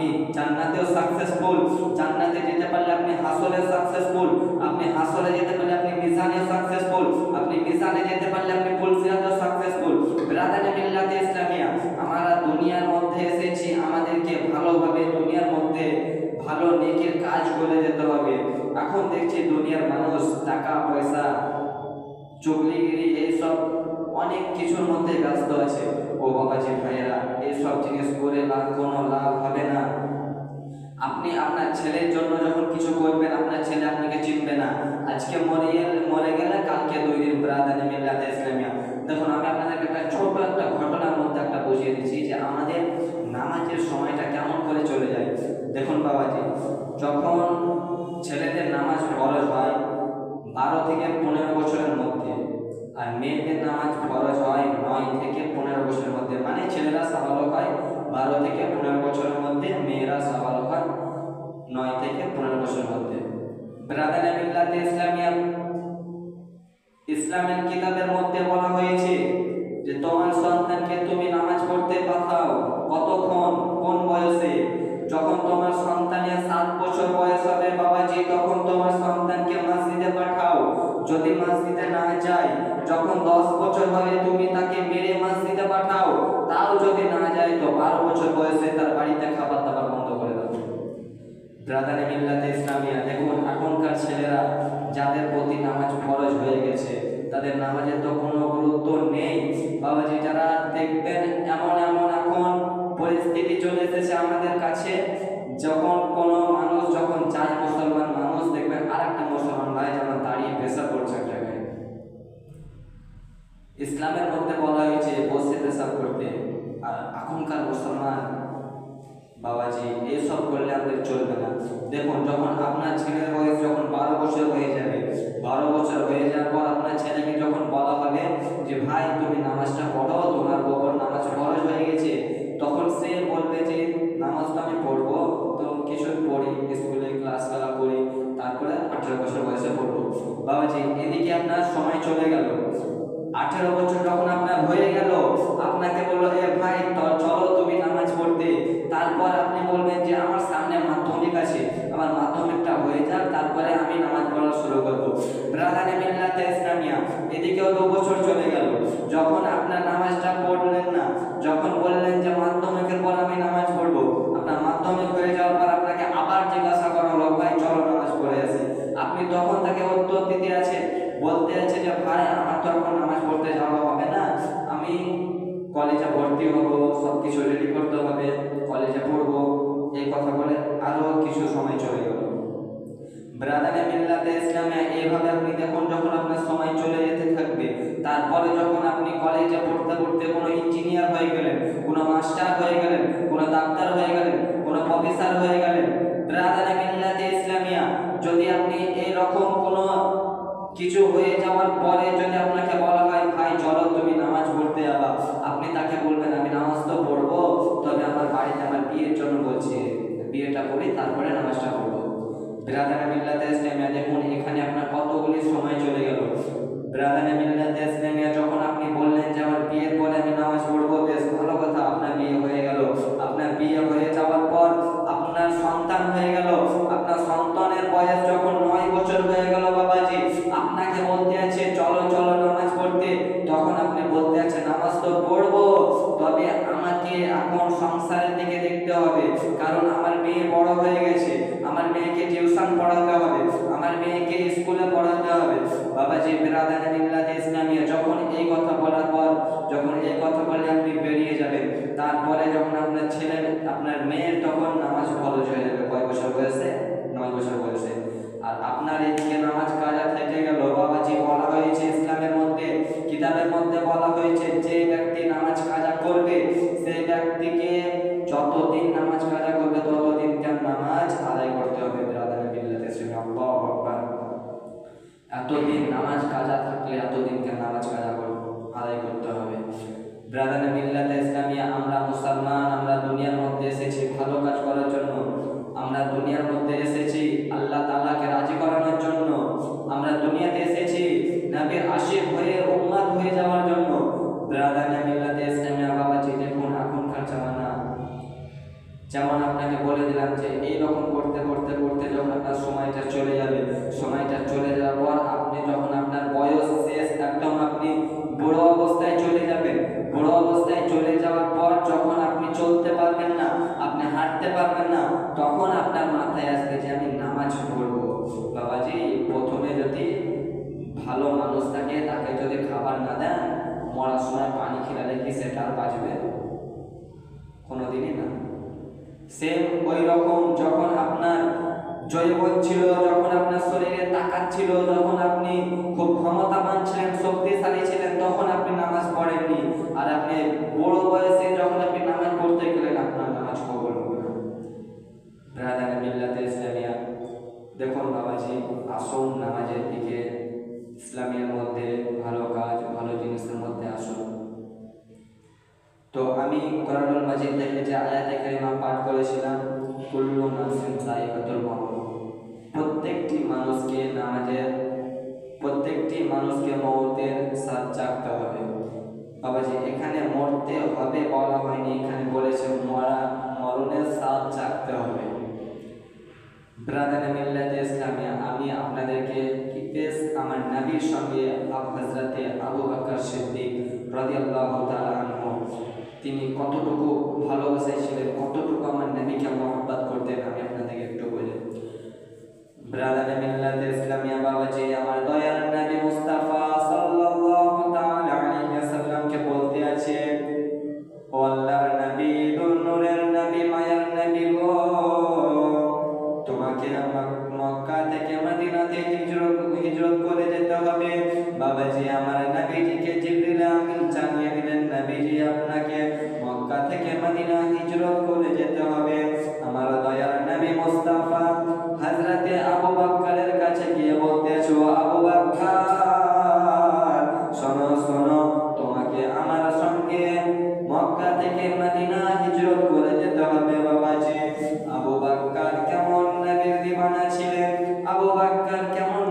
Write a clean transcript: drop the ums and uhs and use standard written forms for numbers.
আপনি জান্নাতেও সাকসেসফুল, জান্নাতে যেতে পারলে আপনি হাসরে সাকসেসফুল, আপনি হাসরে যেতে পারলে আপনি মিজানে সাকসেসফুল, আপনি মিজানে যেতে পারলে আপনি পুলসিরাতেও সাকসেসফুল। ব্রাদারে মিল্লাতে ইসলামিয়া, আমরা দুনিয়ার মধ্যে এসেছি, আমাদেরকে ভালোভাবে দুনিয়ার মধ্যে ভালো নেকির কাজ করে যেতে হবে। এখন দেখছি দুনিয়ার মানুষ টাকা পয়সা চুগলিগিরি এইসব অনেক কিছুর মধ্যে ব্যস্ত আছে। ও বাবাজি ভাইয়েরা, এইসব জিনিস করে কোনো লাভ হবে না। আপনি আপনার ছেলের জন্য যখন কিছু করবেন, আপনার ছেলে আপনাকে চিনবে না। আজকে মরে গেলে কালকে 2 দিন। ব্রাদারে মিল্লাতে ইসলামিয়া, দেখুন আমি আপনাদেরকে একটা ছোট একটা ঘটনার মধ্যে একটা বুঝিয়ে দিচ্ছি যে আমাদের নামাজের সময়টা কেমন করে চলে যায়। দেখুন বাবাজি, যখন ছেলেদের নামাজ ফরজ হয় 12 থেকে 15 বছরের মধ্যে, আর মেয়েদের নামাজ ফরজ হয় 9 থেকে 15 বছরের মধ্যে, মানে ছেলেরা সাবালক হয় 12 থেকে 15 বছরের মধ্যে, মেয়েরা সাবালক হয় 9 থেকে 15 বছরের মধ্যে। ব্রাদারে মিল্লাতে ইসলামিয়া, ইসলামের কিতাবের মধ্যে বলা হয়েছে যে তোমার সন্তানকে তুমি নামাজ পড়তে পাঠাও। কতক্ষণ, কোন বয়সে? যখন তোমার সন্তানের 7 বছর বয়স হবে বাবাজি, তখন তোমার সন্তানকে মসজিদে পাঠাও। যদি মসজিদে না যায়, যখন 10 বছর হবে তুমি তাকে মেরে মসজিদে পাঠাও। তাও যদি না যায় তো 12 বছর বয়সে তার বাড়িতে খাবার দাবার বন্ধ করে দাও। ব্রাদারে মিল্লাতে ইসলামিয়া, দেখুন এখনকার ছেলেরা যাদের প্রতি নামাজ ফরজ হয়ে গেছে, তাদের নামাজের তো কোনো গুরুত্ব নেই বাবাজি। যারা দেখবেন এমন এমন এখন পরিস্থিতি চলে এসেছে আমাদের কাছে, যখন কোনো মানুষ যখন যায়, মুসলমান মানুষ দেখবেন আর একটা মুসলমান ভাই যেমন দাঁড়িয়ে পেশা করছে জায়গায়। ইসলামের মধ্যে বলা হয়েছে বসে পেশাব করতে, আর এখনকার মুসলমান বাবাজি এইসব করলে আমাদের চলবে না। দেখুন যখন আপনার ছেলের বয়স যখন 12 বছর হয়ে যাবে, 12 বছর হয়ে যাওয়ার পর আপনার ছেলেকে যখন বলা হবে যে ভাই তুমি নামাজটা পড়ো, তোমার বাবার নামাজ ফরজ হয়ে গেছে, তখন সে বলবে যে নামাজটা আমি পড়বো, তো কিছু পড়ি, স্কুলে ক্লাস করা করি, তারপরে 18 বছর বয়সে পড়বো। বাবাজি এদিকে আপনার সময় চলে গেল, 18 বছর যখন আপনার হয়ে গেল, আপনাকে বললো এ ভাই চলো তুমি নামাজ পড়তে। তারপর আপনি বলবেন যে আমার সামনে মাধ্যমিক আছে, আমার মাধ্যমিকটা হয়ে যাক, তারপরে আমি নামাজ পড়া শুরু করব। ব্রাদারে মিল্লাতে ইসলামিয়া, এদিকেও 2 বছর চলে গেল, যখন আপনার নামাজটা পড়লেন না, যখন বললেন যে মাধ্যমিকের পর আমি নামাজ পড়বো, আপনার মাধ্যমিক হয়ে যাওয়ার পর আপনাকে আবার জিজ্ঞাসা করা হলো ভাই চলো নামাজ পড়ে আসি। আপনি তখন তাকে উত্তর দিতে আছে, বলতে আছে যে ভাই আমার তো এখন নামাজ পড়তে যাওয়া হবে না, আমি কলেজে ভর্তি হবো, সব কিছু রেডি করতে হবে, কলেজে পড়বো, এই কথা বলে আরো কিছু সময় চলে গেল। ব্রাদারে মিল্লাতে ইসলামিয়া, এইভাবে আপনি দেখুন যখন আপনার সময় চলে যেতে থাকবে, তারপরে যখন আপনি কলেজে পড়তে পড়তে কোনো ইঞ্জিনিয়ার হয়ে গেলেন, কোনো মাস্টার হয়ে গেলেন, কোনো ডাক্তার হয়ে গেলেন, কোনো প্রফেসর হয়ে গেলেন, ব্রাদারে মিল্লাতে ইসলামিয়া, যদি আপনি এইরকম কোনো কিছু হয়ে যাওয়ার পরে যদি আপনাকে বলা হয় ভাই চলো তুমি নামাজ পড়তে যাবা, আপনি তাকে বলবেন আমি নামাজ তো পড়বো, তবে আমার বাড়িতে আমার বিয়ের জন্য বলছে, বিয়েটা করি তারপরে নামাজটা পড়বো। ব্রাদারে মিল্লাতে ইসলামিয়া, দেখুন এখানে আপনার কতগুলি সময় চলে গেল। ব্রাদারে মিল্লাতে ইসলামিয়া, যখন আপনি বললেন যে আমার বিয়ের পরে আমি নামাজ পড়বো, বেশ ভালো কথা, আপনার বিয়ে হয়ে গেল। আপনার বিয়ে হয়ে যাওয়ার পর আপনার সন্তান হয়ে গেল, আপনার সন্তানের বয়স যখন 9 বছর হয়ে গেল বাবাজি, আপনাকে বলতে আছে চলো চলো নামাজ পড়তে, তখন আপনি বলতে আছে নামাজ তো পড়বো, তবে আমাকে এখন সংসারের দিকে দেখতে হবে, কারণ আমার মেয়ে বড় হয়ে গেছে, আমার মেয়েকে টিউশন পড়াতে হবে, আমার মেয়েকে স্কুলে পড়াতে হবে। বাবাজি ব্রাদারে মিল্লাতে ইসলামিয়া, যখন এই কথা বলার পর, যখন এই কথা বলে আপনি বেরিয়ে যাবেন, তারপরে যখন আপনার ছেলে আপনার মেয়ের তখন নামাজ ফরজ হয়ে যাবে, কয় বছর বয়সে? 9 বছর বয়সে। আর আপনার এদিকে নামাজ কাজা থেকে গেল বাবাজি। বলা হয়েছে ইসলামের মধ্যে, কিতাবের মধ্যে বলা হয়েছে যে ব্যক্তি নামাজ কাজা করবে, সেই ব্যক্তিকে যতদিন নামাজ কাজা করবে ততদিন তার নামাজ আদায় করতে হবে। ব্রাদারে মিল্লাতে ইসলামিয়া, আল্লাহু আকবার, এতদিন নামাজ কাজা থাকলে এতদিনকে নামাজ কাজা আদায় করতে হবে। ব্রাদারে মিল্লাতে ইসলামিয়া, আমরা মুসলমান, আমরা দুনিয়ার মধ্যে এসেছি ভালো কাজ করার জন্য, আমরা দুনিয়ার মধ্যে এসেছি আল্লাহ তাআলাকে রাজি করানোর জন্য, আমরা দুনিয়াতে এসেছি নবীর আশিক হয়ে উম্মত হয়ে যাওয়ার জন্য। ব্রাদারে মিল্লাতে ইসলামিয়া বাবাজি, দেখুন এখনকার জামানা যেমন আপনাকে বলে দিলাম যে এইরকম করতে করতে করতে যখন আপনার সময়টা চলে যাবে, সময়টা চলে যাওয়ার পর আপনি যখন আপনার বয়স শেষ, একদম আপনি বুড়ো অবস্থায় চলে যাবেন, বুড়ো অবস্থায় চলে যাওয়ার পর যখন আপনি চলতে পারবেন না, আপনি হাঁটতে পারবেন না, তখন আপনার মাথায় আসবে যে আমি নামাজ পড়বো। বাবাজি, প্রথমে যদি ভালো মানুষ থাকে তাকে যদি খাবার না দেন, মরার সময় পানি খিলালে কি সেটা আর বাঁচবে? কোনোদিনই না। সেম ওই রকম যখন আপনার জৈবন ছিল, যখন আপনার শরীরে তাকাত ছিল, যখন আপনি খুব ক্ষমতাবান ছিলেন, শক্তিশালী ছিলেন, তখন আপনি নামাজ পড়েননি। আর আপনি বড় বয়সে যখন আপনি নামাজ পড়তে গেলেন, আপনার নামাজ কবুল হলো না। ব্রাদার মিল্লাতে ইসলামিয়া, দেখুন বাবাজি, আসুন নামাজের দিকে, ইসলামের মধ্যে ভালো কাজ, ভালো জিনিসের মধ্যে আসুন। তো আমি কোরআনুল মাজিদ থেকে যে আয়াতে কারিমা পাঠ করেছিলাম, কুল্লু নাফসিন যায়িকাতুল মউত, প্রত্যেকটি মানুষকে প্রত্যেকটি মানুষকে মওতের স্বাদ চাখতে হবে। বাবাজি, এখানে মরতে হবে বলা হয়নি, এখানে বলেছে মরণের স্বাদ চাখতে হবে। ব্রাদার মিল্লাতে ইসলামিয়া, আমি আপনাদেরকে আমার নবীর সঙ্গে হযরতে আবু বকর সিদ্দিক রাদিয়াল্লাহু তাআলা আনহু, তিনি কতটুকু ভালোবাসেছিলেন, কতটুকু আমার নবীকে মহব্বত করতেন, আমি আপনাদেরকে একটু বলি। ব্রাদার মিল্লাতে ইসলামিয়া, বাবাজি, আমার দয়ার নবী মুস্তাফা সাল্লাল্লাহু তাআলা আলাইহি ওয়াসাল্লামকে বলতে আছে, ও আল্লাহর নবী, নূরের নবী, মায়ার নবী গো, তোমাকে মক্কা থেকে মদিনাতে হিজরত করে যেতে হবে। বাবাজি, আমার নবীজিকে জিবরিল আমিন জানিয়ে দিলেন, নবীজি আপনাকে মক্কা থেকে মদিনা হিজরত করে যেতে হবে। আমার দয়ার নবী মুস্তাফা হযরতে আবু বকরের কাছে গিয়ে বলতেছো, আবু বকর শোনো শোনো, তোমাকে আমার সঙ্গে মক্কা থেকে মদিনা হিজরত করে যেতে হবে। বাবাজি, আবু বকর কেমন নবীর দিওয়ানা ছিলেন, আবু বকর কেমন